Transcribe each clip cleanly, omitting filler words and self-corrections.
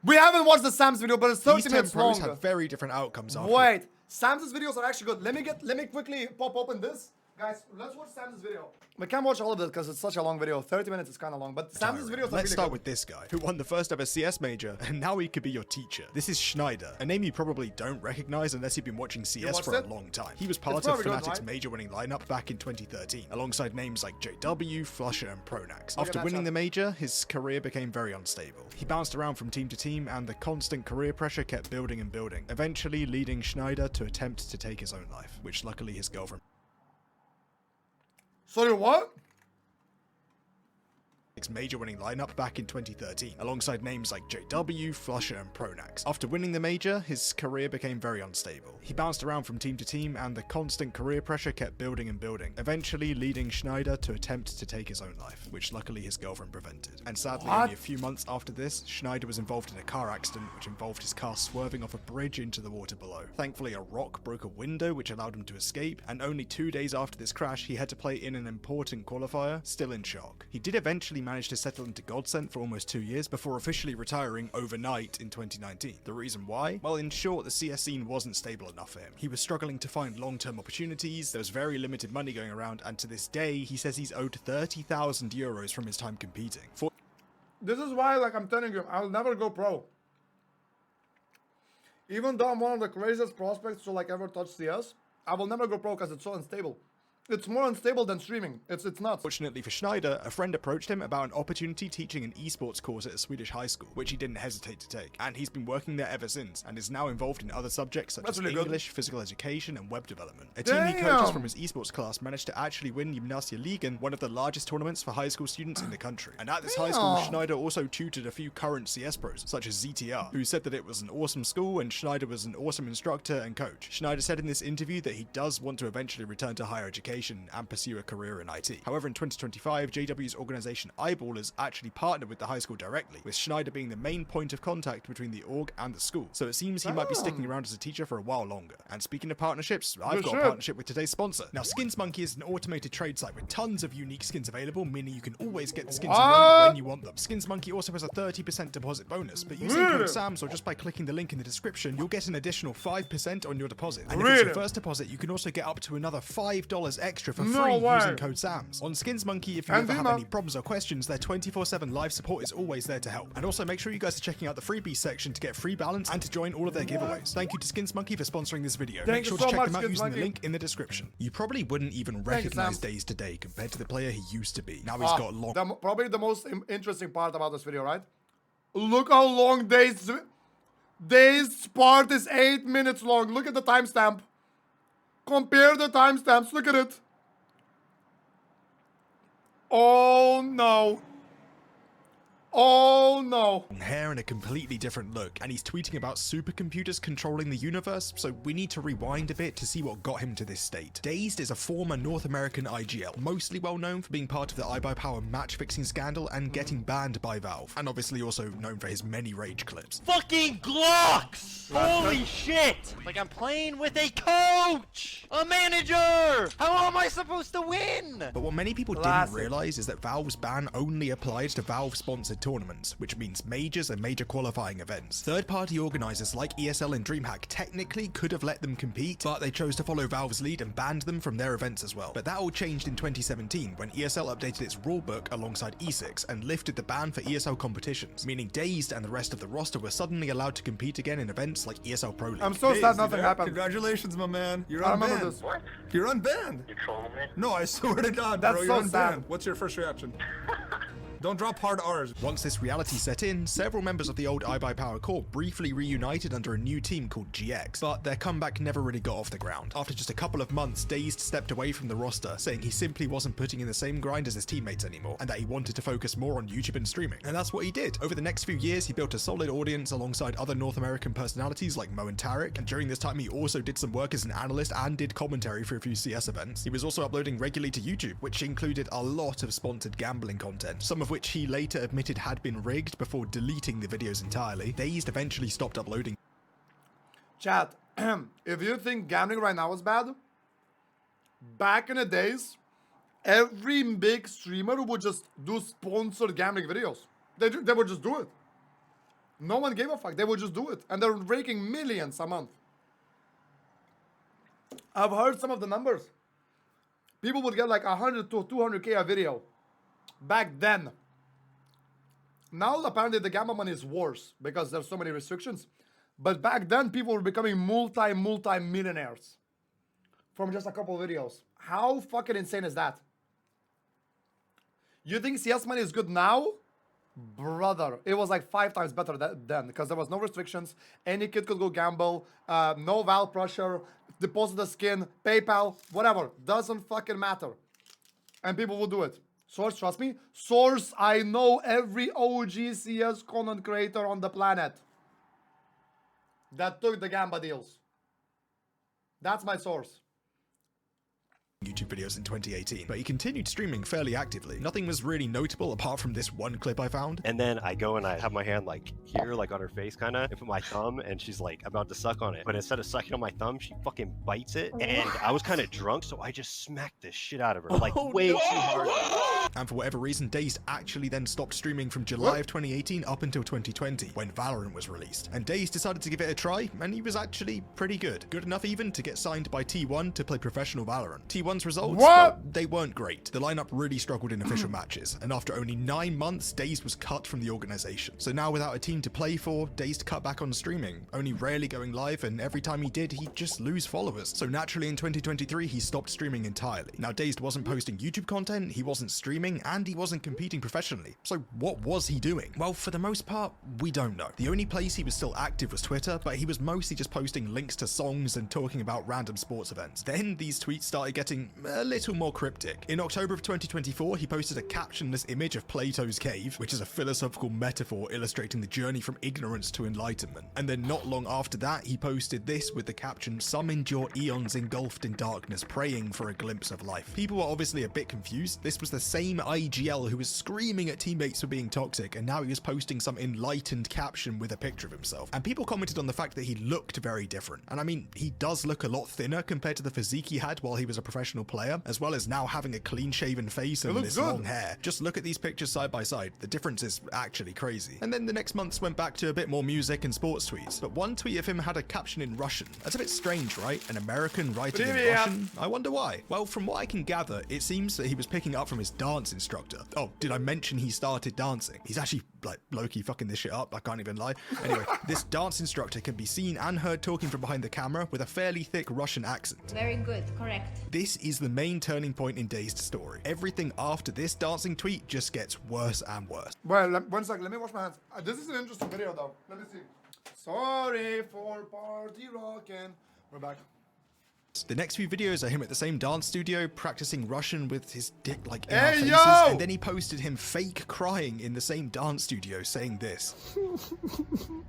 We haven't watched the Sam's video, but it's 30 These 10 minutes pros long. have very different outcomes after. Wait, Sam's videos are actually good. Let me quickly pop open this. Guys, let's watch Sam's video. We can't watch all of it because it's such a long video. 30 minutes is kind of long, but Sam's videos are really Let's start good. with this guy, who won the first ever CS major, and now he could be your teacher. This is Schneider, a name you probably don't recognize unless you've been watching CS for a long time. He was part of Fnatic's major-winning lineup back in 2013, alongside names like JW, Flusher, and Pronax. After winning the major, his career became very unstable. He bounced around from team to team, and the constant career pressure kept building and building, eventually leading Schneider to attempt to take his own life, which luckily his girlfriend Sorry, what? major-winning lineup back in 2013, alongside names like JW, Flusher, and Pronax. After winning the major, his career became very unstable. He bounced around from team to team, and the constant career pressure kept building and building, eventually leading Schneider to attempt to take his own life, which luckily his girlfriend prevented. And sadly, only a few months after this, Schneider was involved in a car accident which involved his car swerving off a bridge into the water below. Thankfully, a rock broke a window which allowed him to escape, and only 2 days after this crash, he had to play in an important qualifier, still in shock. He did eventually manage to settle into Godsent for almost 2 years before officially retiring overnight in 2019. The reason why? Well, in short, the CS scene wasn't stable enough for him. He was struggling to find long-term opportunities, there was very limited money going around, and to this day, he says he's owed 30,000 euros from his time competing. This is why, like I'm telling you, I'll never go pro. Even though I'm one of the craziest prospects to like ever touch CS, I will never go pro because it's so unstable. It's more unstable than streaming. It's nuts. Fortunately for Schneider, a friend approached him about an opportunity teaching an esports course at a Swedish high school, which he didn't hesitate to take. And he's been working there ever since, and is now involved in other subjects such as English, physical education, and web development. A team he coaches from his esports class managed to actually win Gymnasialigen, one of the largest tournaments for high school students in the country. And at this high school, Schneider also tutored a few current CS pros, such as ZTR, who said that it was an awesome school and Schneider was an awesome instructor and coach. Schneider said in this interview that he does want to eventually return to higher education and pursue a career in IT. However, in 2025, JW's organization Eyeballers actually partnered with the high school directly, with Schneider being the main point of contact between the org and the school. So it seems he might be sticking around as a teacher for a while longer. And speaking of partnerships, I've got a partnership with today's sponsor. Now, Skins Monkey is an automated trade site with tons of unique skins available, meaning you can always get the skins you want when you want them. Skins Monkey also has a 30% deposit bonus, but using code SAMS or just by clicking the link in the description, you'll get an additional 5% on your deposit. And if it's your first deposit, you can also get up to another $5 extra for free using code SAMS. On Skins Monkey, if you ever have any problems or questions, their 24/7 live support is always there to help. And also make sure you guys are checking out the freebies section to get free balance and to join all of their giveaways. Thank you to Skins Monkey for sponsoring this video. Make sure to check them out using the link in the description. You probably wouldn't even recognize Days today compared to the player he used to be. Now he's got long. Probably the most interesting part about this video, right? Look how long Days part is 8 minutes long. Look at the timestamp. Compare the timestamps. Look at it. Oh no. Oh no. Hair and a completely different look, and he's tweeting about supercomputers controlling the universe, so we need to rewind a bit to see what got him to this state. Dazed is a former North American IGL, mostly well known for being part of the iBuyPower match fixing scandal and getting banned by Valve, and obviously also known for his many rage clips. Fucking Glocks! Holy shit! Like I'm playing with a coach! A manager! How am I supposed to win? But what many people didn't realize is that Valve's ban only applied to Valve-sponsored tournaments, which means majors and major qualifying events. Third-party organizers like ESL and DreamHack technically could have let them compete, but they chose to follow Valve's lead and banned them from their events as well. But that all changed in 2017 when ESL updated its rulebook alongside E6 and lifted the ban for ESL competitions, meaning Dazed and the rest of the roster were suddenly allowed to compete again in events like ESL Pro League. I'm so sad nothing happened. Congratulations, my man. You're I unbanned. remember this. What? You're unbanned. You trolling me? No, I swear to God, That's bro. so You're sad. unbanned. What's your first reaction? Don't drop hard R's. Once this reality set in, several members of the old iBuyPower core briefly reunited under a new team called GX, but their comeback never really got off the ground. After just a couple of months, Dazed stepped away from the roster, saying he simply wasn't putting in the same grind as his teammates anymore, and that he wanted to focus more on YouTube and streaming. And that's what he did. Over the next few years, he built a solid audience alongside other North American personalities like Mo and Tarek, and during this time he also did some work as an analyst and did commentary for a few CS events. He was also uploading regularly to YouTube, which included a lot of sponsored gambling content, some of which he later admitted had been rigged before deleting the videos entirely. Dazed eventually stopped uploading. Chat, if you think gambling right now is bad, back in the days, every big streamer would just do sponsored gambling videos. They would just do it. No one gave a fuck. They would just do it. And they're raking millions a month. I've heard some of the numbers. People would get like 100 to 200K a video. Back then. Now apparently the gamma money is worse because there's so many restrictions. But back then people were becoming multi-millionaires. From just a couple of videos. How fucking insane is that? You think CS money is good now? Brother, it was like 5 times better then because there was no restrictions. Any kid could go gamble. No val pressure. Deposit the skin. PayPal. Whatever. Doesn't fucking matter. And people will do it. Source, trust me. Source, I know every OG CS content creator on the planet that took the Gamba deals. That's my source. YouTube videos in 2018, but he continued streaming fairly actively. Nothing was really notable apart from this one clip I found. And then I go and I have my hand like here, like on her face kind of, and put my thumb, and she's like about to suck on it. But instead of sucking on my thumb, she fucking bites it. And I was kind of drunk, so I just smacked the shit out of her, like way too hard. And for whatever reason, Dazed actually then stopped streaming from July of 2018 up until 2020, when Valorant was released. And Dazed decided to give it a try, and he was actually pretty good. Good enough even to get signed by T1 to play professional Valorant. T1's results, well, they weren't great. The lineup really struggled in official matches, and after only 9 months, Dazed was cut from the organization. So now without a team to play for, Dazed cut back on streaming, only rarely going live, and every time he did, he'd just lose followers. So naturally in 2023, he stopped streaming entirely. Now Dazed wasn't posting YouTube content, he wasn't streaming, and he wasn't competing professionally. So what was he doing? Well, for the most part, we don't know. The only place he was still active was Twitter, but he was mostly just posting links to songs and talking about random sports events. Then these tweets started getting a little more cryptic. In October of 2024, he posted a captionless image of Plato's cave, which is a philosophical metaphor illustrating the journey from ignorance to enlightenment. And then not long after that, he posted this with the caption, "Some endure eons engulfed in darkness, praying for a glimpse of life." People were obviously a bit confused. This was the same IGL who was screaming at teammates for being toxic, and now he was posting some enlightened caption with a picture of himself. And people commented on the fact that he looked very different. And I mean, he does look a lot thinner compared to the physique he had while he was a professional player, as well as now having a clean shaven face and this long hair. Just look at these pictures side by side. The difference is actually crazy. And then the next months went back to a bit more music and sports tweets. But one tweet of him had a caption in Russian. That's a bit strange, right? An American writing in Russian? I wonder why. Well, from what I can gather, it seems that he was picking up from his dance instructor. Oh, did I mention he started dancing? He's actually like low-key fucking this shit up. I can't even lie. Anyway, this dance instructor can be seen and heard talking from behind the camera with a fairly thick Russian accent. Very good, correct. This is the main turning point in Dazed's story. Everything after this dancing tweet just gets worse and worse. Well, one second, let me wash my hands. This is an interesting video though. Let me see. Sorry for party rocking. We're back. The next few videos are him at the same dance studio practicing Russian with his dick like in Hey, our faces, yo! and then he posted him fake crying in the same dance studio saying this.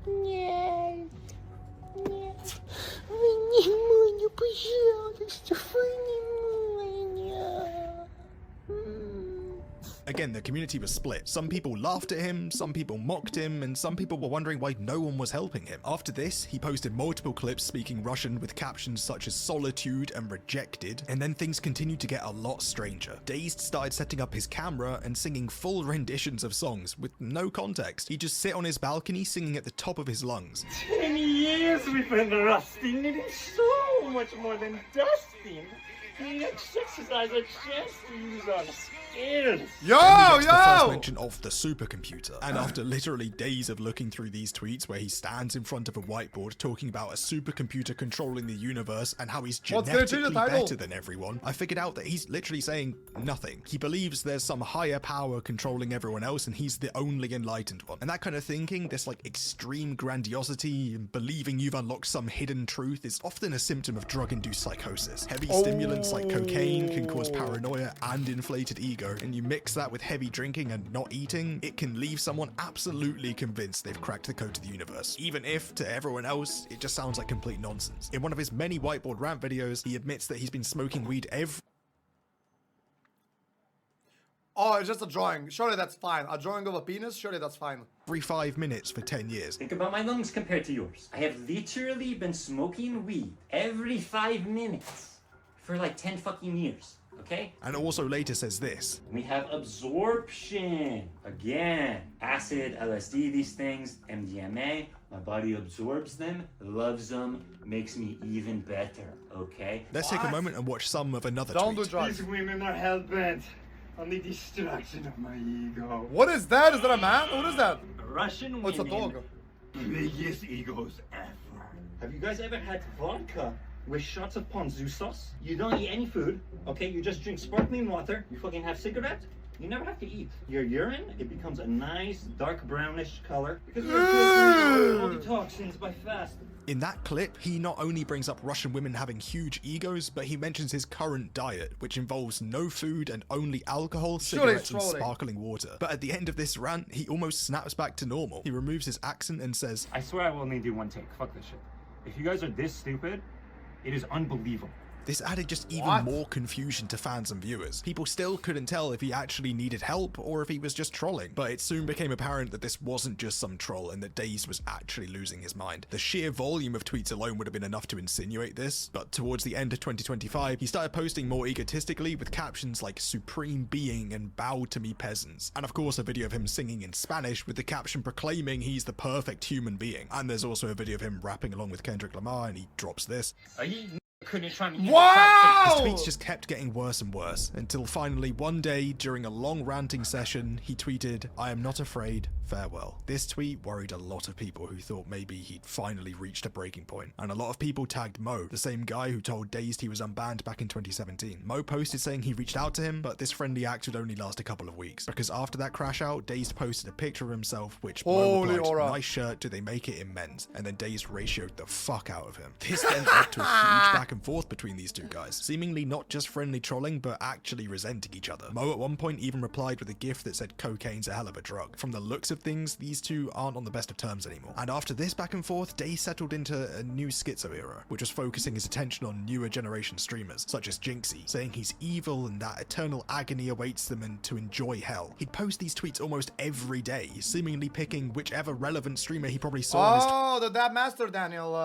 Нет, нет, вы не мою, пожалуйста, вы не меня. Again, the community was split. Some people laughed at him, some people mocked him, and some people were wondering why no one was helping him. After this, he posted multiple clips speaking Russian with captions such as solitude and rejected, and then things continued to get a lot stranger. Dazed started setting up his camera and singing full renditions of songs with no context. He'd just sit on his balcony singing at the top of his lungs. 10 years we've been rusting. It is so much more than dusting. The exercise a chance to use our skills. Yo, The first yo! mention of the supercomputer. And after literally days of looking through these tweets where he stands in front of a whiteboard talking about a supercomputer controlling the universe and how he's What's gonna change the genetically title? better than everyone, I figured out that he's literally saying nothing. He believes there's some higher power controlling everyone else and he's the only enlightened one. And that kind of thinking, this like extreme grandiosity and believing you've unlocked some hidden truth, is often a symptom of drug-induced psychosis. Heavy stimulants like cocaine can cause paranoia and inflated ego, and you mix that with heavy drinking and not eating, it can leave someone absolutely convinced they've cracked the code to the universe, even if to everyone else it just sounds like complete nonsense. In one of his many whiteboard rant videos, he admits that he's been smoking weed Oh, it's just a drawing. Surely that's fine. A drawing of a penis? Surely that's fine. every 5 minutes for 10 years. Think about my lungs compared to yours. I have literally been smoking weed every 5 minutes for like 10 fucking years. okay? And also later says this. We have absorption. Again, acid, LSD, these things, MDMA. My body absorbs them, loves them, makes me even better, okay? Let's take a moment and watch some of another Don't tweet. do drugs. These women are hell-bent on the destruction of my ego. What is that? Is that a man? What is that? Russian Oh, it's a women, dog. biggest egos ever. Have you guys ever had vodka with shots of ponzu sauce? You don't eat any food, okay? You just drink sparkling water. You fucking have cigarettes. You never have to eat. Your urine, it becomes a nice dark brownish color because you're filtering out all the toxins by fasting. In that clip, he not only brings up Russian women having huge egos, but he mentions his current diet, which involves no food and only alcohol, cigarettes, and trolling. sparkling water. But at the end of this rant, he almost snaps back to normal. He removes his accent and says, I swear I will only do one take. Fuck this shit. If you guys are this stupid, it is unbelievable. this added just even What? more confusion to fans and viewers. People still couldn't tell if he actually needed help or if he was just trolling, but it soon became apparent that this wasn't just some troll and that Dazed was actually losing his mind. The sheer volume of tweets alone would have been enough to insinuate this, but towards the end of 2025, he started posting more egotistically with captions like "Supreme Being" and "Bow to me peasants," and of course a video of him singing in Spanish with the caption proclaiming he's the perfect human being. And there's also a video of him rapping along with Kendrick Lamar, and he drops this. Are you couldn't try me? Wow! His tweets just kept getting worse and worse, until finally one day, during a long ranting session, he tweeted, "I am not afraid, farewell." This tweet worried a lot of people who thought maybe he'd finally reached a breaking point, and a lot of people tagged Mo, the same guy who told Dazed he was unbanned back in 2017. Mo posted saying he reached out to him, but this friendly act would only last a couple of weeks, because after that crash out, Dazed posted a picture of himself, which Mo Holy replied, aura. "Nice shirt, do they make it in men's?" And then Dazed ratioed the fuck out of him. This then led to a huge back and forth between these two guys, seemingly not just friendly trolling, but actually resenting each other. Mo at one point even replied with a gif that said cocaine's a hell of a drug. From the looks of things, these two aren't on the best of terms anymore. And after this back and forth, Dazed settled into a new schizo era, which was focusing his attention on newer generation streamers, such as Jinxie, saying he's evil and that eternal agony awaits them and to enjoy hell. He'd post these tweets almost every day, seemingly picking whichever relevant streamer he probably saw on his Oh, that Master Daniel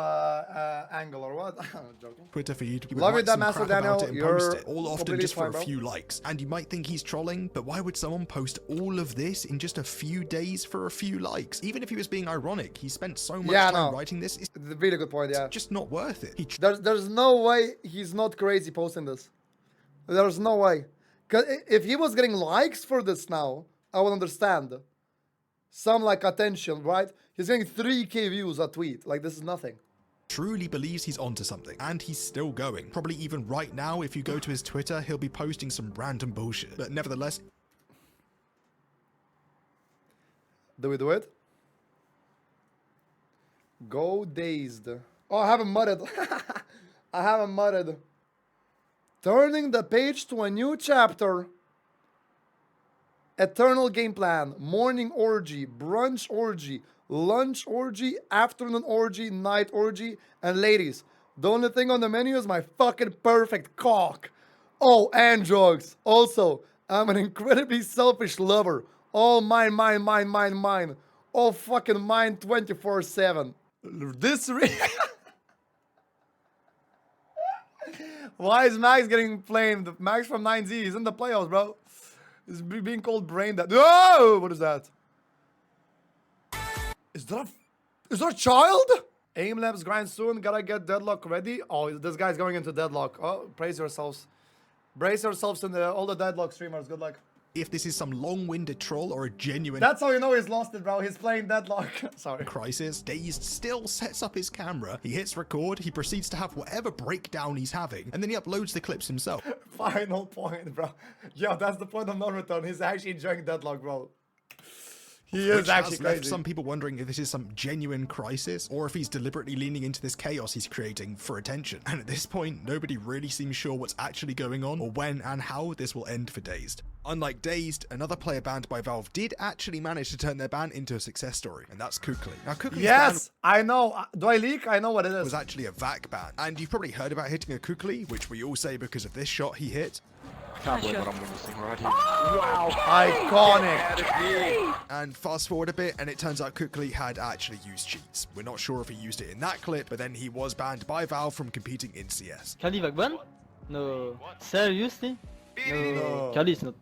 angle or what? I'm joking. Twitter feed. He would Love write it, that some Master crap about Daniel. it and You're post it, all often completely just for fine, a bro. few likes. And you might think he's trolling, but why would someone post all of this in just a few days for a few likes? Even if he was being ironic, he spent so much Yeah, time no. writing this, it's It's a really good point, yeah. just not worth it. He There's no way he's not crazy posting this. There's no way. Cause if he was getting likes for this now, I would understand. Some like attention, right? He's getting 3K views a tweet. Like this is nothing. truly believes he's onto something, and he's still going. Probably even right now, if you go to his Twitter, he'll be posting some random bullshit. But nevertheless, Do we do it? Go Dazed. Oh, I haven't mudded. I haven't mudded. Turning the page to a new chapter. Eternal game plan. Morning orgy. Brunch orgy. Lunch orgy. Afternoon orgy. Night orgy. And ladies, the only thing on the menu is my fucking perfect cock. Oh, and drugs. Also, I'm an incredibly selfish lover. All mine, mine, mine, mine, mine. All fucking mine 24/7. This Why is Max getting flamed? Max from 9Z, he's in the playoffs, bro. He's being called brain dead. Oh, what is that? Is that a child? Aim labs grind soon. Gotta get deadlock ready. Oh, this guy's going into deadlock. Oh, brace yourselves. Brace yourselves in all the deadlock streamers. Good luck. if this is some long-winded troll or a genuine That's how you know he's lost it, bro. He's playing deadlock. Sorry. crisis, Dazed still sets up his camera, he hits record, he proceeds to have whatever breakdown he's having, and then he uploads the clips himself. Final point, bro. Yo, that's the point of no return. He's actually enjoying deadlock, bro. He is Which actually has left crazy. some people wondering if this is some genuine crisis, or if he's deliberately leaning into this chaos he's creating for attention. And at this point, nobody really seems sure what's actually going on, or when and how this will end for Dazed. Unlike Dazed, another player banned by Valve did actually manage to turn their ban into a success story, and that's Kukli. Now, Kukli's Yes, I know. Do I leak? I know what it ban is. was actually a VAC ban, and you've probably heard about hitting a Kukli, which we all say because of this shot he hit. Iconic. And fast forward a bit, and it turns out Kukli had actually used cheats. We're not sure if he used it in that clip, but then he was banned by Valve from competing in CS. Kali Vagban? No. Seriously? No, Kelly's not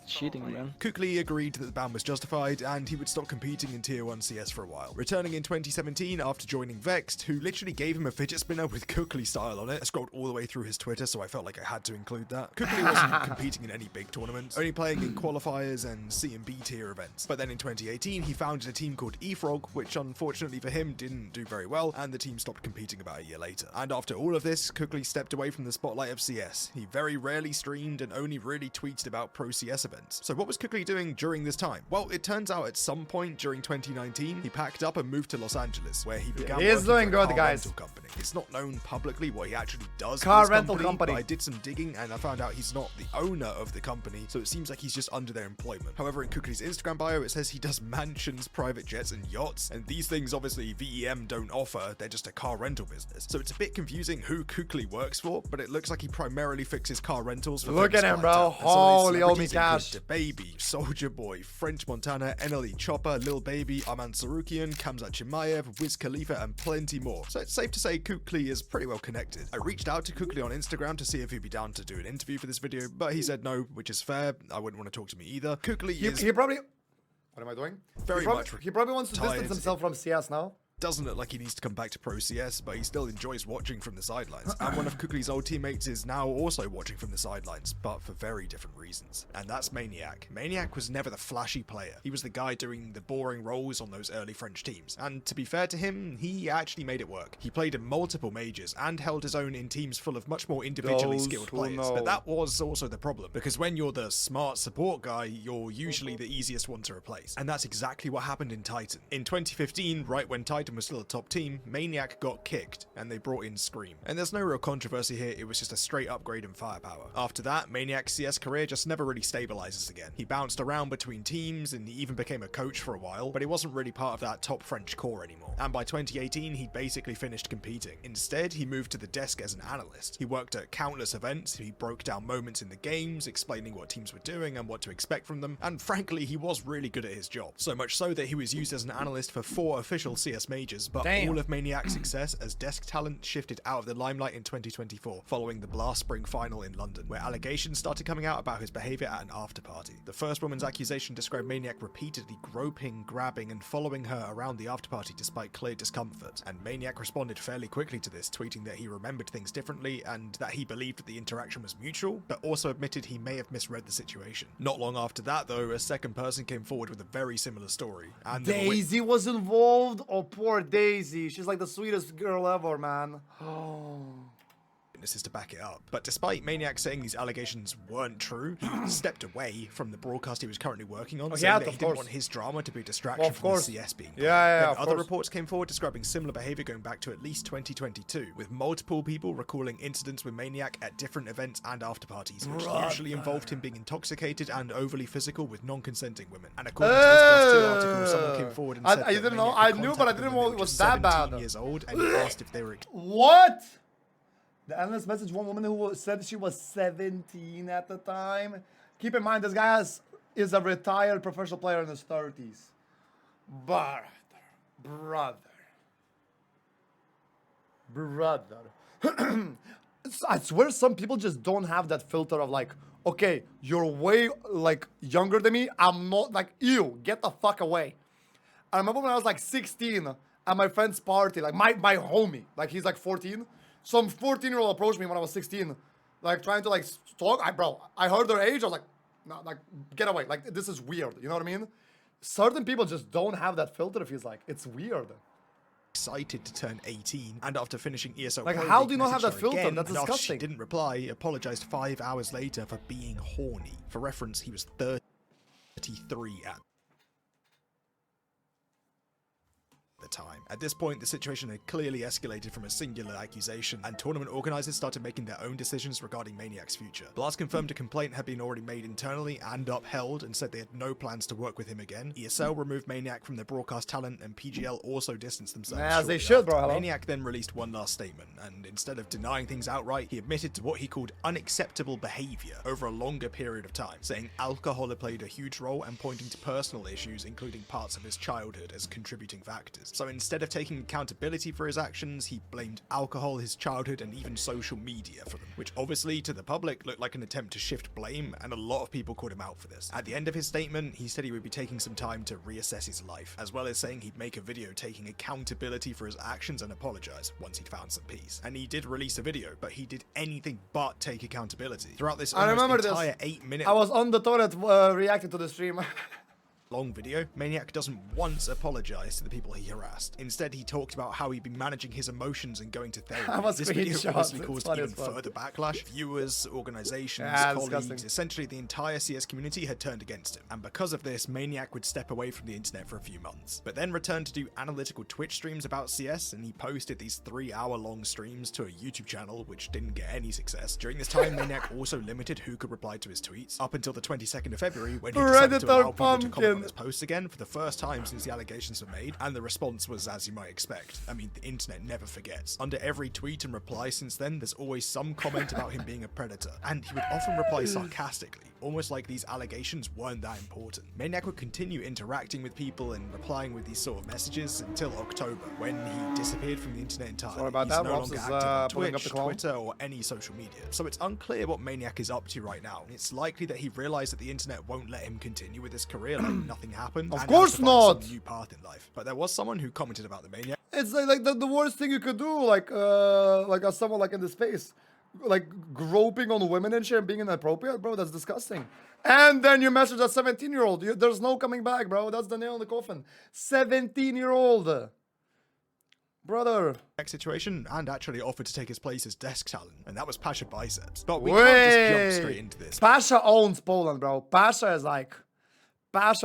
cheating, man. Kukli agreed that the ban was justified and he would stop competing in Tier 1 CS for a while, returning in 2017 after joining Vexed, who literally gave him a fidget spinner with Kukli style on it. I scrolled all the way through his Twitter, so I felt like I had to include that. Kukli wasn't competing in any big tournaments, only playing in qualifiers and C and B tier events. But then in 2018, he founded a team called eFrog, which unfortunately for him didn't do very well, and the team stopped competing about a year later. And after all of this, Kukli stepped away from the spotlight of CS. He very rarely streamed and only really tweeted about pro CS events. So what was Kukli doing during this time? Well, it turns out at some point during 2019, he packed up and moved to Los Angeles, where he began He's working doing for a good, car guys. rental company. It's not known publicly what he actually does Car for this rental company. but I did some digging and I found out he's not the owner of the company, so it seems like he's just under their employment. However, in Kukli's Instagram bio, it says he does mansions, private jets, and yachts, and these things obviously VEM don't offer, they're just a car rental business. So it's a bit confusing who Kukli works for, but it looks like he primarily fixes car rentals for Look at him, bro. clientele. And some of his Holy celebrities cash. include DaBaby, Soulja Boy, French Montana, NLE Chopper, Lil Baby, Arman Sarukian, Kamzat Chimaev, Wiz Khalifa, and plenty more. So it's safe to say Kukli is pretty well connected. I reached out to Kukli on Instagram to see if he'd be down to do an interview for this video, but he said no, which is fair. I wouldn't want to talk to me either. Kukli is He probably... What am I doing? Very much He probably wants to retired. distance himself from CS now. doesn't look like he needs to come back to Pro CS, but he still enjoys watching from the sidelines. And one of Kukli's old teammates is now also watching from the sidelines, but for very different reasons. And that's Maniac. Maniac was never the flashy player. He was the guy doing the boring roles on those early French teams. And to be fair to him, he actually made it work. He played in multiple majors and held his own in teams full of much more individually skilled players. But that was also the problem, because when you're the smart support guy, you're usually the easiest one to replace. And that's exactly what happened in Titan. In 2015, right when Titan was still a top team, Maniac got kicked, and they brought in Scream. And there's no real controversy here, it was just a straight upgrade in firepower. After that, Maniac's CS career just never really stabilizes again. He bounced around between teams, and he even became a coach for a while, but he wasn't really part of that top French core anymore. And by 2018, he basically finished competing. Instead, he moved to the desk as an analyst. He worked at countless events, he broke down moments in the games, explaining what teams were doing and what to expect from them, and frankly, he was really good at his job. So much so that he was used as an analyst for 4 official CS majors, but all of Maniac's success as desk talent shifted out of the limelight in 2024, following the Blast Spring final in London, where allegations started coming out about his behavior at an after party. The first woman's accusation described Maniac repeatedly groping, grabbing, and following her around the after party despite clear discomfort, and Maniac responded fairly quickly to this, tweeting that he remembered things differently and that he believed that the interaction was mutual, but also admitted he may have misread the situation. Not long after that, though, a second person came forward with a very similar story. And Daisy was involved? Oh, poor Daisy. She's like the sweetest girl ever, man. witnesses to back it up. But despite Maniac saying these allegations weren't true, he stepped away from the broadcast he was currently working on, saying that he didn't want his drama to be a distraction from the CS being played. Then other reports came forward describing similar behavior going back to at least 2022, with multiple people recalling incidents with Maniac at different events and after parties, which usually involved him being intoxicated and overly physical with non-consenting women. And according to this Plus 2 article, someone came forward and said I didn't know. I knew, but I didn't know it was that bad. Years old, and he asked if they were. What? The analyst messaged one woman who said she was 17 at the time. Keep in mind, this guy is a retired professional player in his 30s. Brother. I swear some people just don't have that filter of like, okay, you're way like younger than me. I'm not like, ew, get the fuck away. I remember when I was like 16 at my friend's party, like my homie, like he's like 14. Some 14-year-old approached me when I was 16, like trying to like talk. I heard their age. I was like, no, like get away. Like this is weird. You know what I mean? Certain people just don't have that filter. It feels like it's weird. Excited to turn 18, and after finishing ESL, like how do you not have that filter? Again, That's disgusting. She didn't reply. Apologized 5 hours later for being horny. For reference, he was 33 at the time. At this point, the situation had clearly escalated from a singular accusation, and tournament organizers started making their own decisions regarding Maniac's future. Blast confirmed a complaint had been already made internally and upheld, and said they had no plans to work with him again. ESL removed Maniac from their broadcast talent, and PGL also distanced themselves. As they should, bro. Maniac then released one last statement, and instead of denying things outright, he admitted to what he called unacceptable behavior over a longer period of time, saying alcohol had played a huge role and pointing to personal issues, including parts of his childhood, as contributing factors. past. So instead of taking accountability for his actions, he blamed alcohol, his childhood, and even social media for them, which obviously to the public looked like an attempt to shift blame, and a lot of people called him out for this. At the end of his statement, he said he would be taking some time to reassess his life, as well as saying he'd make a video taking accountability for his actions and apologize once he'd found some peace. And he did release a video, but he did anything but take accountability. Throughout this almost entire 8-minute I was on the toilet reacting to the stream. long video, Maniac doesn't once apologize to the people he harassed. Instead, he talked about how he'd been managing his emotions and going to therapy. This video obviously caused even further backlash. Viewers, organizations, colleagues, essentially the entire CS community had turned against him. And because of this, Maniac would step away from the internet for a few months, but then returned to do analytical Twitch streams about CS, and he posted these 3-hour-long streams to a YouTube channel, which didn't get any success. During this time, Maniac also limited who could reply to his tweets, up until the 22nd of February, when he decided to allow people to comment on his posts again for the first time since the allegations were made, and the response was as you might expect. I mean, the internet never forgets. Under every tweet and reply since then, there's always some comment about him being a predator, and he would often reply sarcastically, almost like these allegations weren't that important. Maniac would continue interacting with people and replying with these sort of messages until October, when he disappeared from the internet entirely. Sorry about He's that. no Robs longer is, active on pulling up Twitch, the call. Twitter, or any social media, so it's unclear what Maniac is up to right now. It's likely that he realized that the internet won't let him continue with his career like nothing happened. Of and course has to find not! some new path in life. But there was someone who commented about the Maniac. It's like the worst thing you could do, like as someone like in the space, like groping on women and shit and being inappropriate, bro. That's disgusting. And then you message a 17-year-old. There's no coming back, bro. That's the nail in the coffin. 17-year-old. Brother. Situation, and actually offered to take his place as desk talent, and that was Pasha Biceps. But we can't just jump straight into this. Pasha owns Poland, bro. Pasha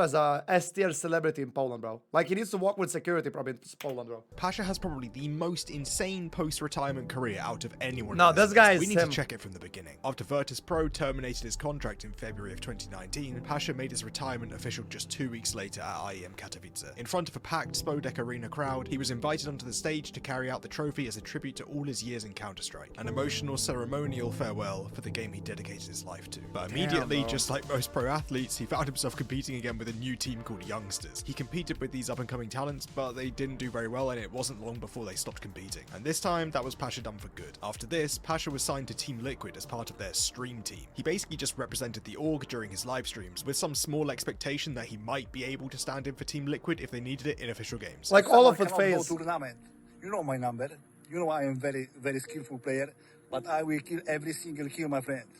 is a S-tier celebrity in Poland, bro. Like, he needs to walk with security probably in Poland, bro. Pasha has probably the most insane post-retirement career out of anyone. No, this guy is We need to check it from the beginning. After Virtus Pro terminated his contract in February of 2019, Pasha made his retirement official just 2 weeks later at IEM Katowice. In front of a packed Spodek Arena crowd, he was invited onto the stage to carry out the trophy as a tribute to all his years in Counter-Strike. An emotional, ceremonial farewell for the game he dedicated his life to. But immediately, just like most pro athletes, he found himself competing again with a new team called Youngsters. He competed with these up-and-coming talents, but they didn't do very well, and it wasn't long before they stopped competing. And this time, that was Pasha done for good. After this, Pasha was signed to Team Liquid as part of their stream team. He basically just represented the org during his live streams, with some small expectation that he might be able to stand in for Team Liquid if they needed it in official games. Like all of it fails. Tournament. You know my number. You know I am very, very skillful player, but I will kill every single kill, my friend.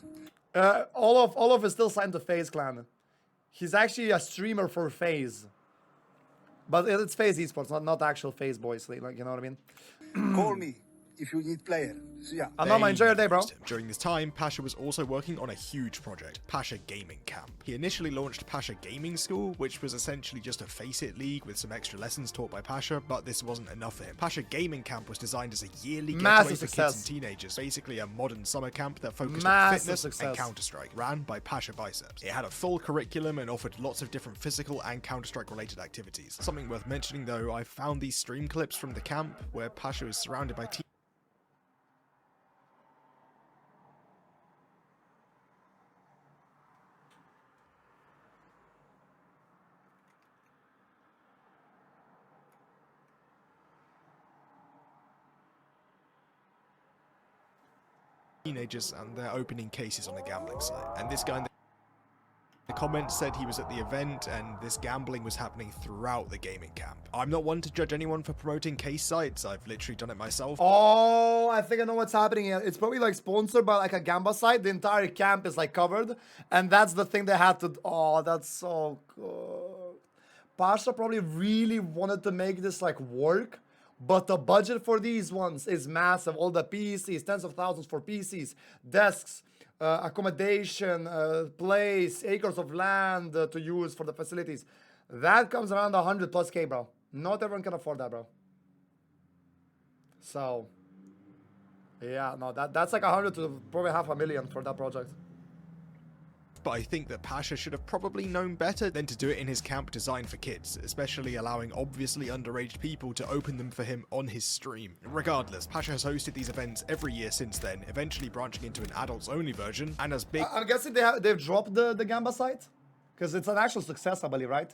All of is still signed to FaZe Clan. He's actually a streamer for FaZe. But it's FaZe Esports, not actual FaZe boys. Like, you know what I mean? Call me if you need player. So yeah. I know, man. Enjoy your day, bro. During this time, Pasha was also working on a huge project, Pasha Gaming Camp. He initially launched Pasha Gaming School, which was essentially just a Face-It league with some extra lessons taught by Pasha, but this wasn't enough for him. Pasha Gaming Camp was designed as a yearly getaway for kids and teenagers, basically a modern summer camp that focused on fitness and Counter-Strike, ran by Pasha Biceps. It had a full curriculum and offered lots of different physical and Counter-Strike related activities. Something worth mentioning though, I found these stream clips from the camp where Pasha was surrounded by teenagers and they're opening cases on a gambling site. And this guy in the comments said he was at the event and this gambling was happening throughout the gaming camp. I'm not one to judge anyone for promoting case sites. I've literally done it myself. Oh, I think I know what's happening here. It's probably like sponsored by like a gamba site. The entire camp is like covered. And that's the thing they had to... Oh, that's so good. Pasha probably really wanted to make this like work. But the budget for these ones is massive. All the PCs, tens of thousands for PCs, desks, accommodation, place, acres of land to use for the facilities. That comes around 100+K, bro. Not everyone can afford that, bro. So, yeah, no, that's like 100 to probably $500,000 for that project. But I think that Pasha should have probably known better than to do it in his camp designed for kids, especially allowing obviously underage people to open them for him on his stream. Regardless, Pasha has hosted these events every year since then, eventually branching into an adults-only version, and as big... I'm guessing they've dropped the Gamba site? Because it's an actual success, I believe, right?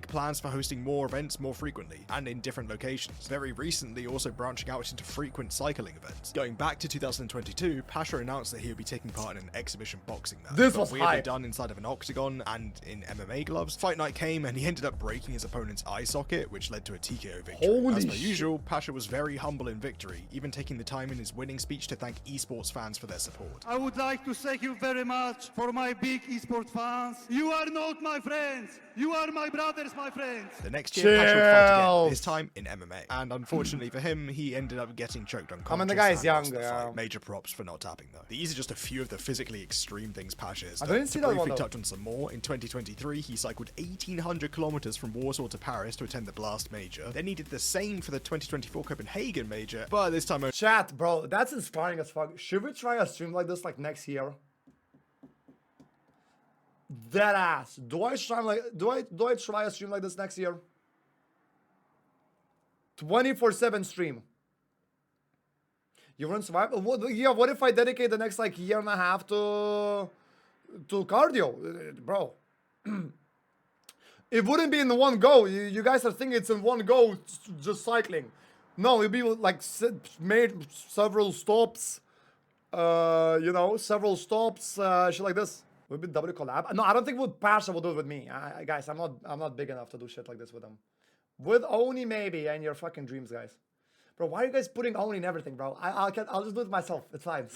plans for hosting more events more frequently and in different locations, very recently also branching out into frequent cycling events. Going back to 2022, Pasha announced that he would be taking part in an exhibition boxing match. This was weirdly hype. done inside of an octagon and in MMA gloves. Fight night came and he ended up breaking his opponent's eye socket, which led to a TKO victory. Holy As per shit. usual, Pasha was very humble in victory, even taking the time in his winning speech to thank esports fans for their support. I would like to thank you very much for my big esports fans. You are not my friends. You are my brothers, my friends. The next year, Pasha would fight again, Chills. this time in MMA. And unfortunately for him, he ended up getting choked unconscious. I mean, the guy is and lost young, the fight. yeah. Major props for not tapping, though. These are just a few of the physically extreme things Pasha has I done. didn't see To that one, briefly though. touch on some more, in 2023, he cycled 1,800 kilometers from Warsaw to Paris to attend the Blast Major. Then he did the same for the 2024 Copenhagen Major, but this time Chat, bro, that's inspiring as fuck. Should we try a stream like this like next year? Dead ass. Do I try a stream like this next year? 24/7 stream. You run survival? What if I dedicate the next like year and a half to cardio, bro? It wouldn't be in one go. You guys are thinking it's in one go, just cycling. No, it'd be like made several stops. You know, several stops, shit like this. Would be W collab. No, I don't think Pasha will do it with me. Guys, I'm not big enough to do shit like this with them. With Oni maybe, and your fucking dreams, guys. Bro, why are you guys putting Oni in everything, bro? I'll just do it myself. It's fine.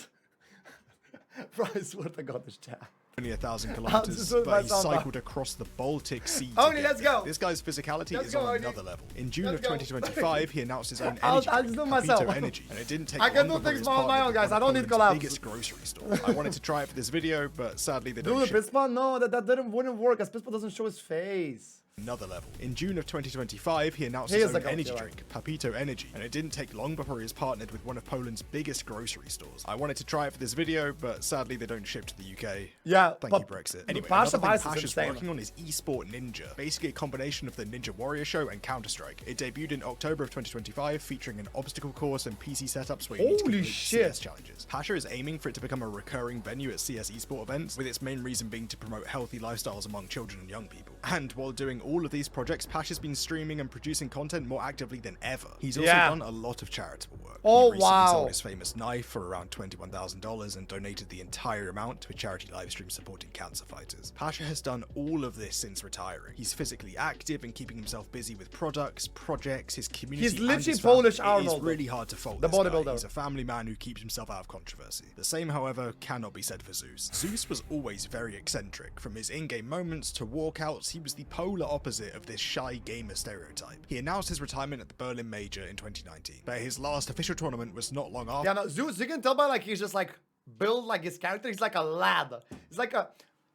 Bro, I swear to God, this chat. only 1,000 I'll kilometers, just do it but he myself, bro. cycled across the Baltic Sea. to Oni, get let's there. go. This guy's physicality Let's is go, on Oni. another level. In June Let's of go. 2025, he announced his own I'll energy just drink, do it myself. Papito Energy, and it didn't take I can long do before things he was on my partnered own, with guys. one I don't of need Poland's collabs. biggest grocery store. I wanted to try it for this video, but sadly they don't Do the ship Pispa? No, that wouldn't work, as Pispa doesn't show his face. another level. In June of 2025, he announced He his is own the goat, energy you're drink, Papito Energy, and it didn't take long before he was partnered with one of Poland's biggest grocery stores. I wanted to try it for this video, but sadly they don't ship to the UK. Yeah, Thank but you, Brexit. Anyway, Pasha another thing Bice is Pasha's insane. working on is eSport Ninja, basically a combination of the Ninja Warrior show and Counter-Strike. It debuted in October of 2025, featuring an obstacle course and PC setups where you need to Holy complete shit. CS challenges. Pasha is aiming for it to become a recurring venue at CS eSport events, with its main reason being to promote healthy lifestyles among children and young people. And while doing all of these projects, Pasha's been streaming and producing content more actively than ever. He's also Yeah. done a lot of charitable work. Oh, he recently wow. sold his famous knife for around $21,000 and donated the entire amount to a charity livestream supporting cancer fighters. Pasha has done all of this since retiring. He's physically active and keeping himself busy with products, projects, his community. He's and literally his family. Polish It is Arnold. really hard to fault The this guy. bodybuilder. He's a family man who keeps himself out of controversy. The same, however, cannot be said for Zeus. Zeus was always very eccentric. From his in-game moments to walkouts, he was the polar opposite of this shy gamer stereotype. He announced his retirement at the Berlin Major in 2019, but his last official tournament was not long after. Yeah, no, Zeus, you can tell by like he's just like built like his character. He's like a lad. He's like a.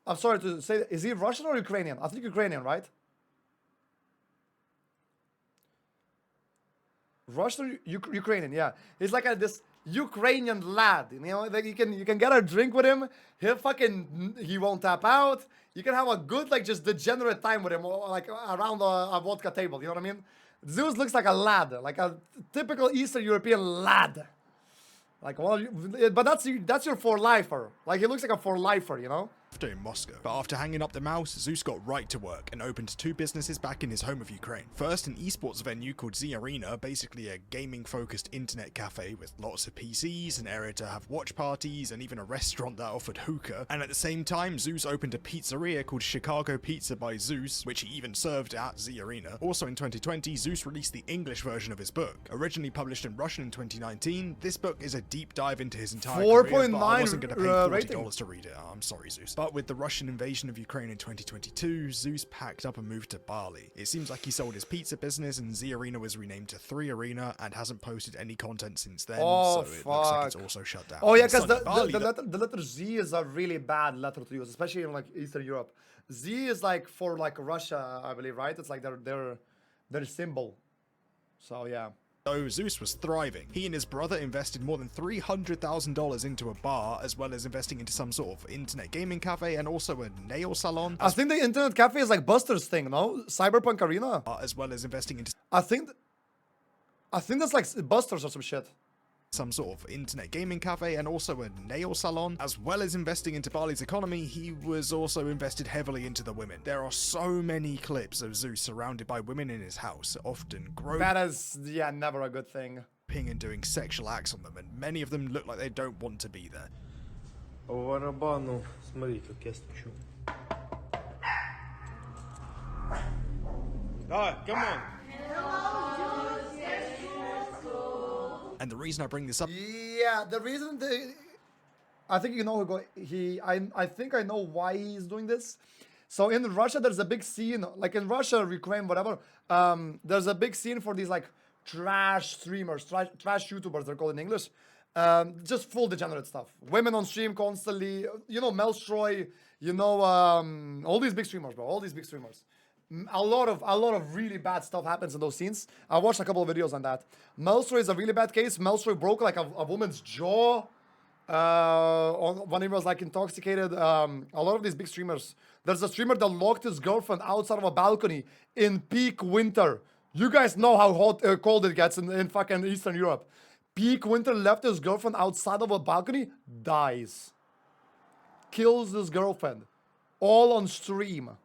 I'm sorry to say, is he Russian or Ukrainian? I think Ukrainian, right? Russian or Ukrainian, yeah. He's like this Ukrainian lad. You know, like you can get a drink with him. He won't tap out. You can have a good like just degenerate time with him, or, like around a vodka table. You know what I mean? Zeus looks like a lad, like a typical Eastern European lad. Like, well, but that's your for-lifer. Like, he looks like a for-lifer, you know? In Moscow. But after hanging up the mouse, Zeus got right to work and opened 2 businesses back in his home of Ukraine. First, an esports venue called Z Arena, basically a gaming-focused internet cafe with lots of PCs, an area to have watch parties, and even a restaurant that offered hookah. And at the same time, Zeus opened a pizzeria called Chicago Pizza by Zeus, which he even served at Z Arena. Also in 2020, Zeus released the English version of his book. Originally published in Russian in 2019, this book is a deep dive into his entire career, but I wasn't going to pay $40 rating. to read it. I'm sorry, Zeus. But with the Russian invasion of Ukraine in 2022, Zeus packed up and moved to Bali. It seems like he sold his pizza business and Z Arena was renamed to 3 Arena and hasn't posted any content since then, Oh, so it looks like it's fuck. also shut down. Oh yeah, And because sunny Bali, the letter Z is a really bad letter to use, especially in like Eastern Europe. Z is like for like Russia, I believe, right? It's like their symbol. So yeah. So Zeus was thriving. He and his brother invested more than $300,000 into a bar, as well as investing into some sort of internet gaming cafe and also a nail salon, I think the internet cafe is like Buster's thing, no? Cyberpunk Arena. as well as investing into I think that's like Buster's or some shit. some sort of internet gaming cafe, and also a nail salon. As well as investing into Bali's economy, he was also invested heavily into the women. There are so many clips of Zeus surrounded by women in his house, often groping That is, yeah, never a good thing. and doing sexual acts on them, and many of them look like they don't want to be there. Барабану, смотри, как я стучу. Давай, come on. And the reason I bring this up, Yeah, the reason I think you know I think I know why he's doing this. So in Russia, there's a big scene, like in Russia, Ukraine, whatever. There's a big scene for these like trash streamers, trash YouTubers, they're called in English. Just full degenerate stuff. Women on stream constantly. You know, Melstroy. You know, all these big streamers, bro. All these big streamers. A lot of really bad stuff happens in those scenes. I watched a couple of videos on that. Melstroy is a really bad case. Melstroy broke like a woman's jaw when he was like intoxicated. A lot of these big streamers. There's a streamer that locked his girlfriend outside of a balcony in peak winter. You guys know how hot, cold it gets in fucking Eastern Europe. Peak winter, left his girlfriend outside of a balcony, dies. Kills his girlfriend. All on stream.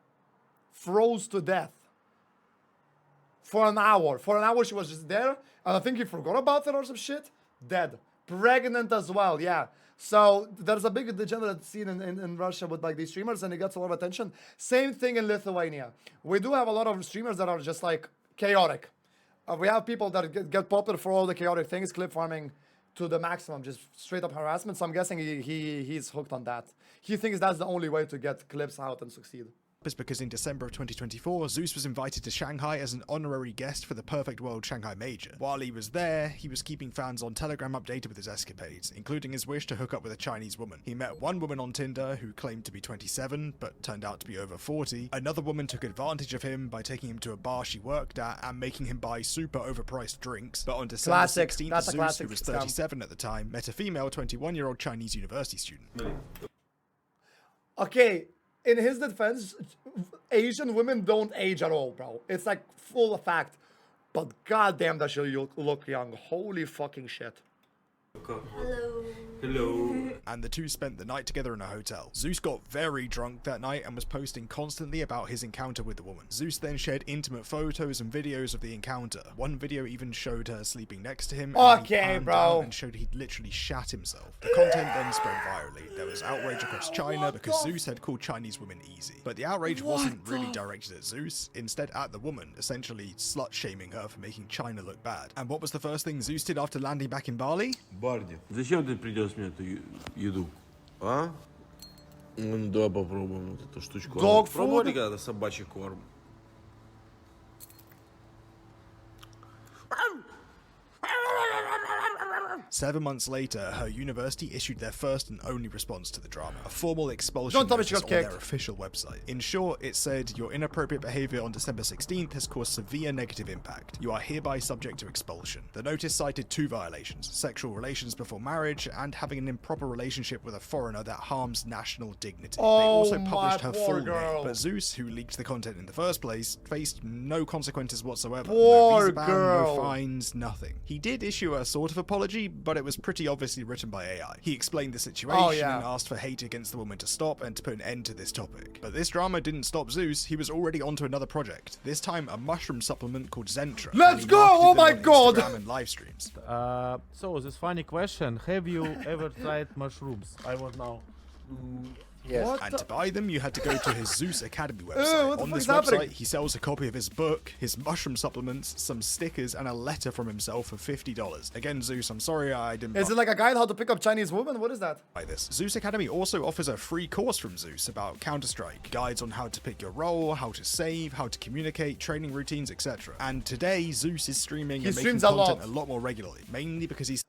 Froze to death. For an hour. For an hour she was just there. And I think he forgot about it or some shit. Dead. Pregnant as well, yeah. So there's a big degenerate scene in Russia with like these streamers, and it gets a lot of attention. Same thing in Lithuania. We do have a lot of streamers that are just like chaotic. We have people that get popular for all the chaotic things, clip farming to the maximum, just straight up harassment. So I'm guessing he's hooked on that. He thinks that's the only way to get clips out and succeed. is because in December of 2024, Zeus was invited to Shanghai as an honorary guest for the Perfect World Shanghai Major. While he was there, he was keeping fans on Telegram updated with his escapades, including his wish to hook up with a Chinese woman. He met one woman on Tinder who claimed to be 27, but turned out to be over 40. Another woman took advantage of him by taking him to a bar she worked at and making him buy super overpriced drinks. But on December 16th, Zeus, who was 37 at the time, met a female 21-year-old Chinese university student. Okay, in his defense, Asian women don't age at all, bro. It's like full of fact. But goddamn, that she look young. Holy fucking shit. Hello. Hello. And the two spent the night together in a hotel. Zeus got very drunk that night and was posting constantly about his encounter with the woman. Zeus then shared intimate photos and videos of the encounter. One video even showed her sleeping next to him. Okay, bro. And showed he'd literally shat himself. The content then spread virally. There was outrage across China because Zeus had called Chinese women easy. But the outrage wasn't really directed at Zeus, instead at the woman, essentially slut-shaming her for making China look bad. And what was the first thing Zeus did after landing back in Bali? Барни, зачем ты принес мне эту еду? А? Ну, давай попробуем вот эту штучку. Dog food? Пробовали когда-то собачий корм? 7 months later, her university issued their first and only response to the drama, a formal expulsion Don't tell me she notice got on kicked. their official website. In short, it said, your inappropriate behavior on December 16th has caused severe negative impact. You are hereby subject to expulsion. The notice cited 2 violations: sexual relations before marriage and having an improper relationship with a foreigner that harms national dignity. They also published her full name, but Zeus, who leaked the content in the first place, faced no consequences whatsoever. No visa ban, no fines, nothing. He did issue a sort of apology, but it was pretty obviously written by AI. He explained the situation and asked for hate against the woman to stop and to put an end to this topic. But this drama didn't stop Zeus. He was already onto another project, this time a mushroom supplement called Zentra. Let's go! Oh my god! Instagram and live streams. So this funny question, have you ever tried mushrooms? I want now. Yes. And to buy them, you had to go to his Zeus Academy website. On this website, he sells a copy of his book, his mushroom supplements, some stickers, and a letter from himself for $50. Again, Zeus, I'm sorry I didn't Is it like a guide how to pick up Chinese women? What is that? buy this. Zeus Academy also offers a free course from Zeus about Counter-Strike, guides on how to pick your role, how to save, how to communicate, training routines, etc. And today, Zeus is streaming and making content a lot more regularly, mainly because he's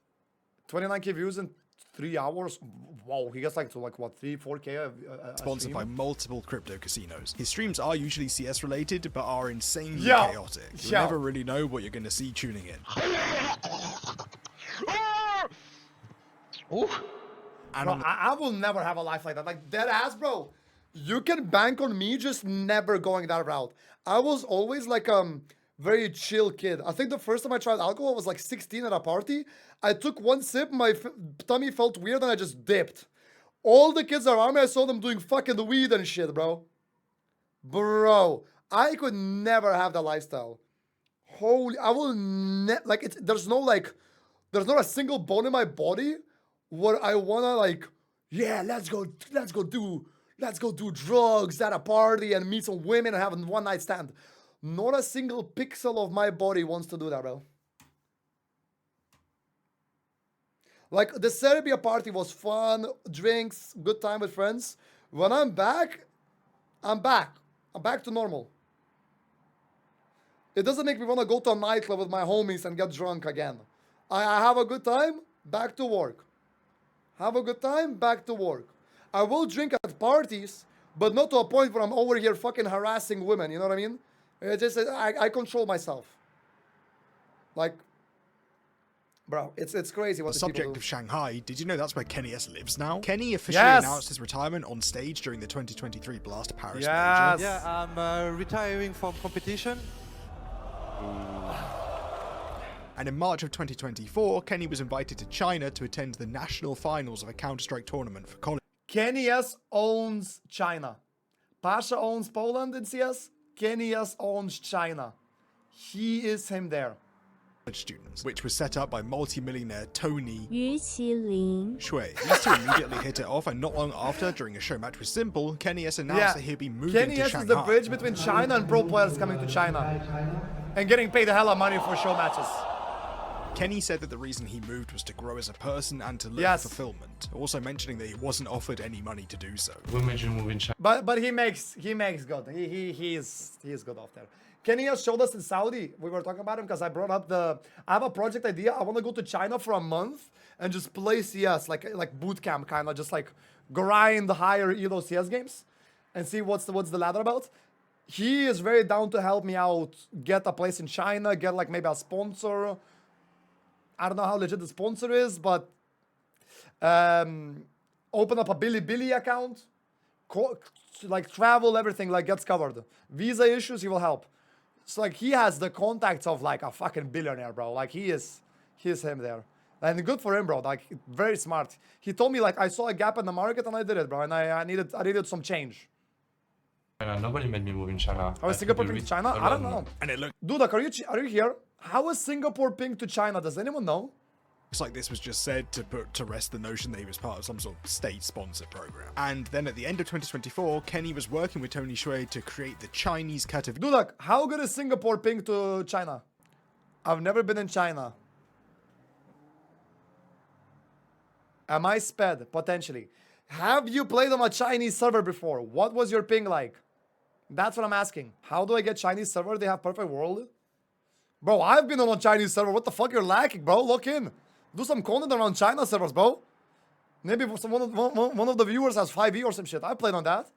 29k views in 3 hours. Wow, he gets like to like what, 3-4k sponsored by multiple crypto casinos. His streams are usually CS related, but are insanely chaotic. You never really know what you're going to see tuning in. And bro, I will never have a life like that. Like, dead ass, bro. You can bank on me just never going that route. I was always like very chill kid. I think the first time I tried alcohol was like 16 at a party. I took one sip, my tummy felt weird, and I just dipped. All the kids around me, I saw them doing fucking the weed and shit, bro. Bro, I could never have that lifestyle. Holy, I will like it's there's not a single bone in my body where I wanna like, yeah, let's go do drugs at a party and meet some women and have a one night stand. Not a single pixel of my body wants to do that, bro. Like, the Serbia party was fun, drinks, good time with friends. When I'm back, I'm back. I'm back to normal. It doesn't make me want to go to a nightclub with my homies and get drunk again. I have a good time, back to work. Have a good time, back to work. I will drink at parties, but not to a point where I'm over here fucking harassing women, you know what I mean? It's just, I control myself. Like, bro, it's crazy what the the subject people do. of Shanghai, did you know that's where Kenny S lives now? Kenny officially announced his retirement on stage during the 2023 Blast Paris major. Yeah, I'm retiring from competition. And in March of 2024, Kenny was invited to China to attend the national finals of a Counter-Strike tournament for college Kenny S owns China. Pasha owns Poland in CS. Kenny S owns China. He is him there. students, which was set up by multi-millionaire Tony Shui. These two immediately hit it off, and not long after, during a show match with Simple, Kenny S announced that he'd be moving Kenny to S Shanghai. is the bridge between China and pro players coming to China and getting paid a hell of money for show matches. Kenny said that the reason he moved was to grow as a person and to live fulfillment, also mentioning that he wasn't offered any money to do so. But he makes good. He is good off there. Kenny has showed us in Saudi. We were talking about him because I brought up I have a project idea. I want to go to China for a month and just play CS like boot camp kind of, just like grind the higher elo CS games and see what's the ladder about. He is very down to help me out, get a place in China, get like maybe a sponsor. I don't know how legit the sponsor is, but open up a Bilibili account, like travel, everything like gets covered. Visa issues, he will help. So like he has the contacts of like a fucking billionaire, bro. Like he is him there. And good for him, bro. Like very smart. He told me like I saw a gap in the market and I did it, bro. And I needed some change. Nobody made me move in China. How is Singapore ping to China? I don't know. And it looked, Dude, are you here? How is Singapore ping to China? Does anyone know? looks like this was just said to put to rest the notion that he was part of some sort of state-sponsored program. And then at the end of 2024, Kenny was working with Tony Shui to create the Chinese Katowice. Dude, look, how good is Singapore ping to China? I've never been in China. Am I sped? Potentially. Have you played on a Chinese server before? What was your ping like? That's what I'm asking. How do I get Chinese server? They have perfect world. Bro, I've been on a Chinese server. What the fuck? You're lacking, bro. Look in. Do some content around China servers, bro. Maybe one of the viewers has 5e or some shit. I played on that.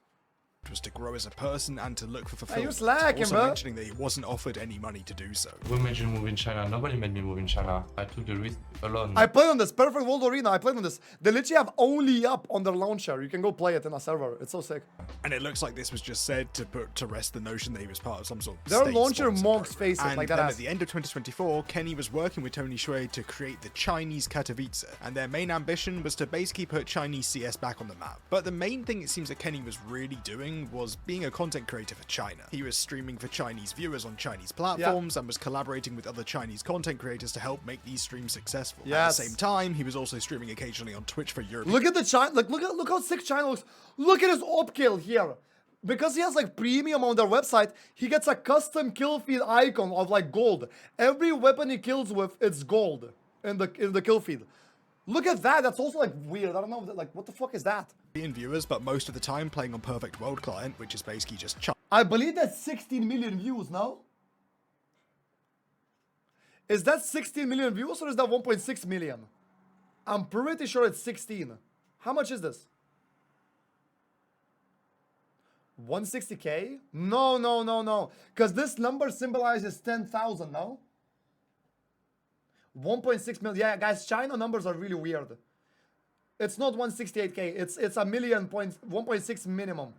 Was to grow as a person and to look for fulfillment. You're slacking, also bro. mentioning that he wasn't offered any money to do so. Who made you move in China? Nobody made me move in China. I took the risk alone. I played on this. Perfect World Arena. I played on this. They literally have only up on their launcher. You can go play it in a server. It's so sick. And it looks like this was just said to put to rest the notion that he was part of some sort of Their launcher state-sponsored mocks program. faces And like that. then ass. at the end of 2024, Kenny was working with Tony Shui to create the Chinese Katowice, and their main ambition was to basically put Chinese CS back on the map. But the main thing it seems that Kenny was really doing was being a content creator for China. He was streaming for Chinese viewers on Chinese platforms and was collaborating with other Chinese content creators to help make these streams successful. At the same time, he was also streaming occasionally on Twitch for Europe. Look at the China. Look how sick China looks. Look at his op kill here. Because he has like premium on their website, he gets a custom kill feed icon of like gold. Every weapon he kills with, it's gold in the kill feed. Look at that. That's also like weird. I don't know. Like, what the fuck is that? Viewers, but most of the time playing on Perfect World Client, which is basically just China. I believe that's 16 million views now. Is that 16 million views or is that 1.6 million? I'm pretty sure it's 16. How much is this? 160k? No. Because this number symbolizes 10,000, no? 1.6 million. Yeah, guys, China numbers are really weird. It's not 168k. It's a million points, 1.6 minimum.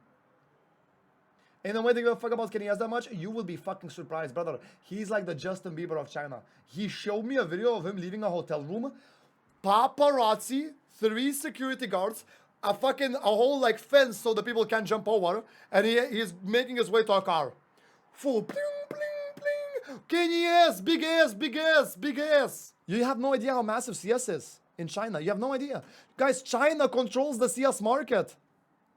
And then when they give a fuck about Kenny S that much, you will be fucking surprised, brother. He's like the Justin Bieber of China. He showed me a video of him leaving a hotel room. Paparazzi, 3 security guards, a whole like fence so the people can't jump over, and he's making his way to a car. Full bling bling bling. Kenny S, big ass, big ass, big ass. You have no idea how massive CS is in China. You have no idea. Guys, China controls the CS market.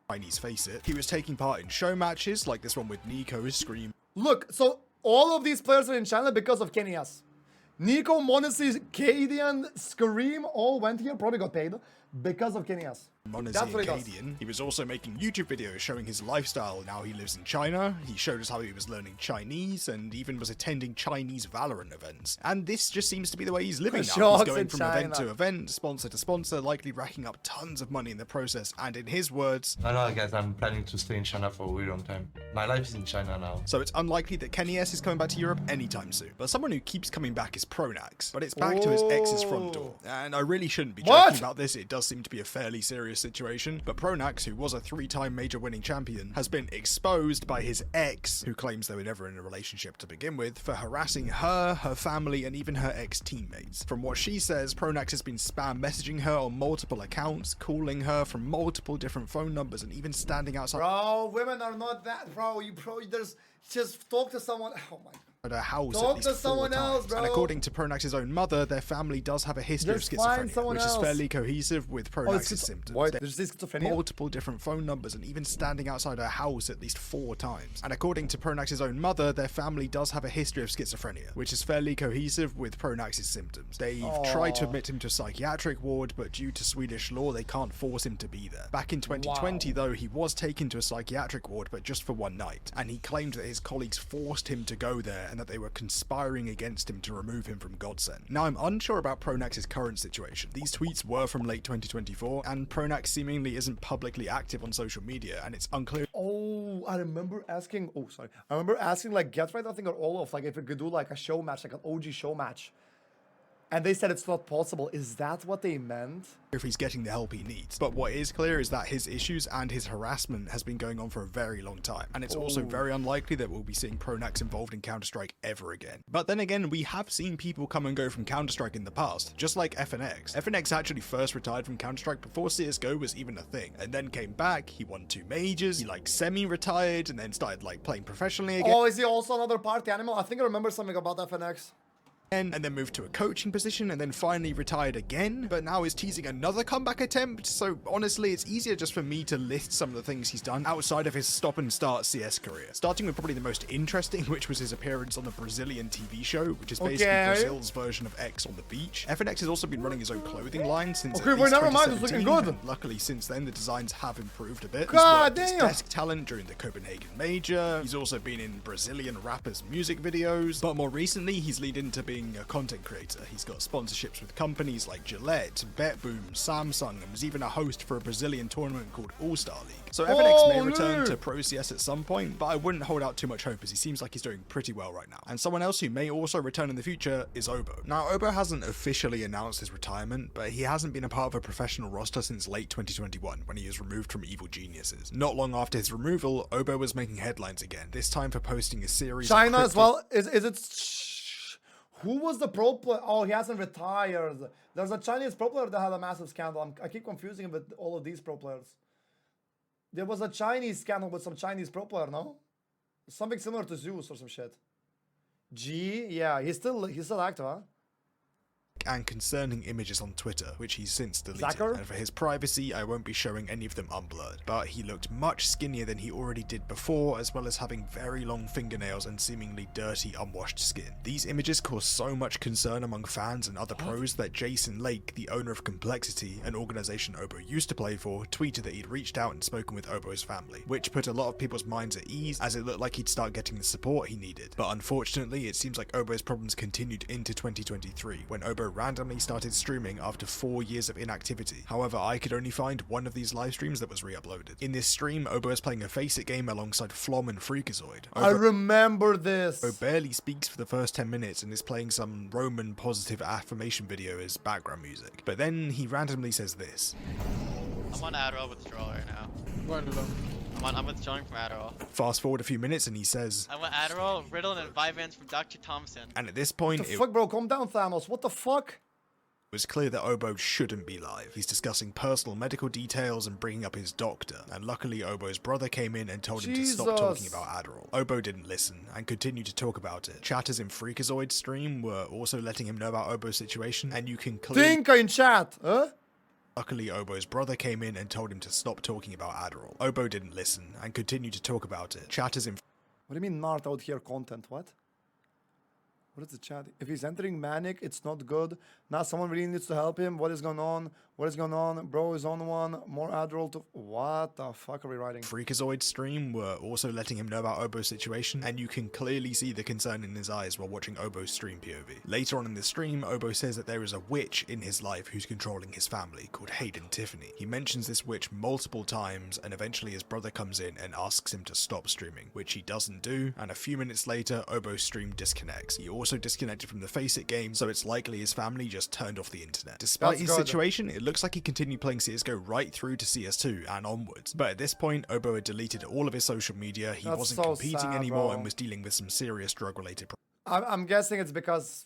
Chinese face it. He was taking part in show matches like this one with Nico, Scream. Look, so all of these players are in China because of Kenny S. Nico, Monesi, Cadian, Scream all went here, probably got paid because of Kenny S. That's what he was also making YouTube videos showing his lifestyle. Now he lives in China. He showed us how he was learning Chinese and even was attending Chinese Valorant events. And this just seems to be the way he's living now. He's going from event to event, sponsor to sponsor, likely racking up tons of money in the process. And in his words, No, guys, I'm planning to stay in China for a really long time. My life is in China now. So it's unlikely that Kenny S is coming back to Europe anytime soon. But someone who keeps coming back is Pronax. But it's back to his ex's front door. And I really shouldn't be joking about this. It does seem to be a fairly serious situation, but Pronax, who was a 3-time major winning champion, has been exposed by his ex, who claims they were never in a relationship to begin with, for harassing her, her family, and even her ex-teammates. From what she says, Pronax has been spam messaging her on multiple accounts, calling her from multiple different phone numbers, and even standing outside. Bro, women are not that, bro. There's just talk to someone. Oh my God. At her house Talk at least to someone else, bro. And according to Pronax's own mother, their family does have a history of schizophrenia, which is fairly cohesive with Pronax's symptoms. What? There's schizophrenia? Multiple different phone numbers and even standing outside her house at least 4 times. And according to Pronax's own mother, their family does have a history of schizophrenia, which is fairly cohesive with Pronax's symptoms. They've tried to admit him to a psychiatric ward, but due to Swedish law, they can't force him to be there. Back in 2020, though, he was taken to a psychiatric ward, but just for one night. And he claimed that his colleagues forced him to go there and that they were conspiring against him to remove him from Godsend. Now, I'm unsure about Pronax's current situation. These tweets were from late 2024, and Pronax seemingly isn't publicly active on social media, and it's unclear. Oh, I remember asking, like Get-Right, I think, or Olaf, like if we could do like a show match, like an OG show match. And they said it's not possible. Is that what they meant? If he's getting the help he needs. But what is clear is that his issues and his harassment has been going on for a very long time. And it's also very unlikely that we'll be seeing Pronax involved in Counter-Strike ever again. But then again, we have seen people come and go from Counter-Strike in the past, just like FNX. FNX actually first retired from Counter-Strike before CSGO was even a thing, and then came back, he won 2 majors, he like semi-retired, and then started like playing professionally again. Oh, is he also another party animal? I think I remember something about FNX. And then moved to a coaching position and then finally retired again, but now is teasing another comeback attempt. So honestly, it's easier just for me to list some of the things he's done outside of his stop and start CS career. Starting with probably the most interesting, which was his appearance on the Brazilian TV show, which is basically Brazil's version of X on the beach. FNX has also been running his own clothing line since at least never mind, it's looking good. Luckily, since then, the designs have improved a bit. God damn! He's worked as desk talent during the Copenhagen Major. He's also been in Brazilian rappers' music videos, but more recently, he's leaned into being a content creator. He's got sponsorships with companies like Gillette, BetBoom, Samsung, and was even a host for a Brazilian tournament called All-Star League. So FNX may return to Pro CS at some point, but I wouldn't hold out too much hope as he seems like he's doing pretty well right now. And someone else who may also return in the future is Obo. Now, Obo hasn't officially announced his retirement, but he hasn't been a part of a professional roster since late 2021 when he was removed from Evil Geniuses. Not long after his removal, Obo was making headlines again, this time for posting a series China as well? Is it... Who was the pro player? Oh, he hasn't retired. There's a Chinese pro player that had a massive scandal. I keep confusing him with all of these pro players. There was a Chinese scandal with some Chinese pro player, no? Something similar to Zeus or some shit. G? Yeah, he's still active, huh? And concerning images on Twitter, which he's since deleted. Zacher? And for his privacy, I won't be showing any of them unblurred. But he looked much skinnier than he already did before, as well as having very long fingernails and seemingly dirty, unwashed skin. These images caused so much concern among fans and other pros that Jason Lake, the owner of Complexity, an organization Obo used to play for, tweeted that he'd reached out and spoken with Obo's family, which put a lot of people's minds at ease, as it looked like he'd start getting the support he needed. But unfortunately, it seems like Obo's problems continued into 2023, when Obo randomly started streaming after 4 years of inactivity. However, I could only find one of these live streams that was re-uploaded. In this stream, Obo is playing a Face-It game alongside Flom and Freakazoid. I remember this. Obo barely speaks for the first 10 minutes and is playing some Roman positive affirmation video as background music. But then he randomly says this. I'm on Adderall withdrawal right now. Going low. I'm withdrawing from Adderall. Fast forward a few minutes and he says, I want Adderall, Ritalin, and Vyvanse from Dr. Thompson. and at this point, What the it fuck, bro? Calm down, Thanos. What the fuck? was clear that Obo shouldn't be live. He's discussing personal medical details and bringing up his doctor, and luckily Obo's brother came in and told him to stop talking about Adderall. Obo didn't listen and continued to talk about it. Chatters in Freakazoid's stream were also letting him know about Obo's situation, and you can clearly... Tinka in chat, huh? Luckily, Obo's brother came in and told him to stop talking about Adderall. Obo didn't listen and continued to talk about it. Chatters in... What do you mean not out here content? What? What is the chat? If he's entering manic, it's not good. Now someone really needs to help him. What is going on? What is going on? Bro is on one. More Adderall to... What the fuck are we writing? Freakazoid's stream were also letting him know about Obo's situation, and you can clearly see the concern in his eyes while watching Obo's stream POV. Later on in the stream, Obo says that there is a witch in his life who's controlling his family, called Hayden Tiffany. He mentions this witch multiple times, and eventually his brother comes in and asks him to stop streaming, which he doesn't do, and a few minutes later, Obo's stream disconnects. He also disconnected from the Face It game, so it's likely his family just turned off the internet. Despite his situation, it looks like he continued playing CSGO right through to CS2 and onwards. But at this point, Obo had deleted all of his social media, he wasn't competing anymore, and was dealing with some serious drug-related I'm guessing it's because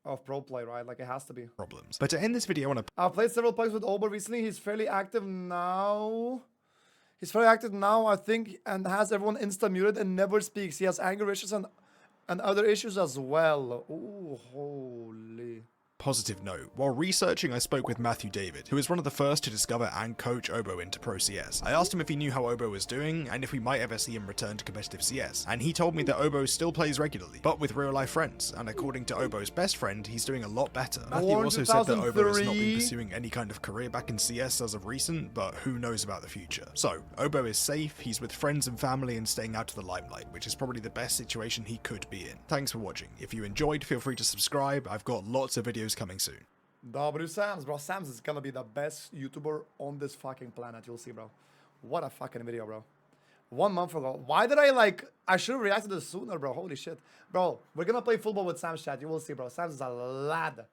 of pro play, right? Like, it has to be. problems. But to end this video, I want to... I've played several players with Obo recently. He's fairly active now. I think, and has everyone insta-muted and never speaks. He has anger issues and other issues as well. Ooh, holy... Positive note, while researching I spoke with Matthew David, who was one of the first to discover and coach Obo into Pro CS. I asked him if he knew how Obo was doing, and if we might ever see him return to competitive CS, and he told me that Obo still plays regularly, but with real life friends, and according to Obo's best friend, he's doing a lot better. Matthew also said that Obo has not been pursuing any kind of career back in CS as of recent, but who knows about the future. So, Obo is safe, he's with friends and family and staying out of the limelight, which is probably the best situation he could be in. Thanks for watching. If you enjoyed, feel free to subscribe. I've got lots of videos coming soon. W Sams, bro. Sams is gonna be the best YouTuber on this fucking planet. You'll see, bro. What a fucking video, bro. 1 month ago. Why did I should have reacted to this sooner, bro. Holy shit. Bro, we're gonna play football with Sam's chat. You will see, bro. Sam's is a lad.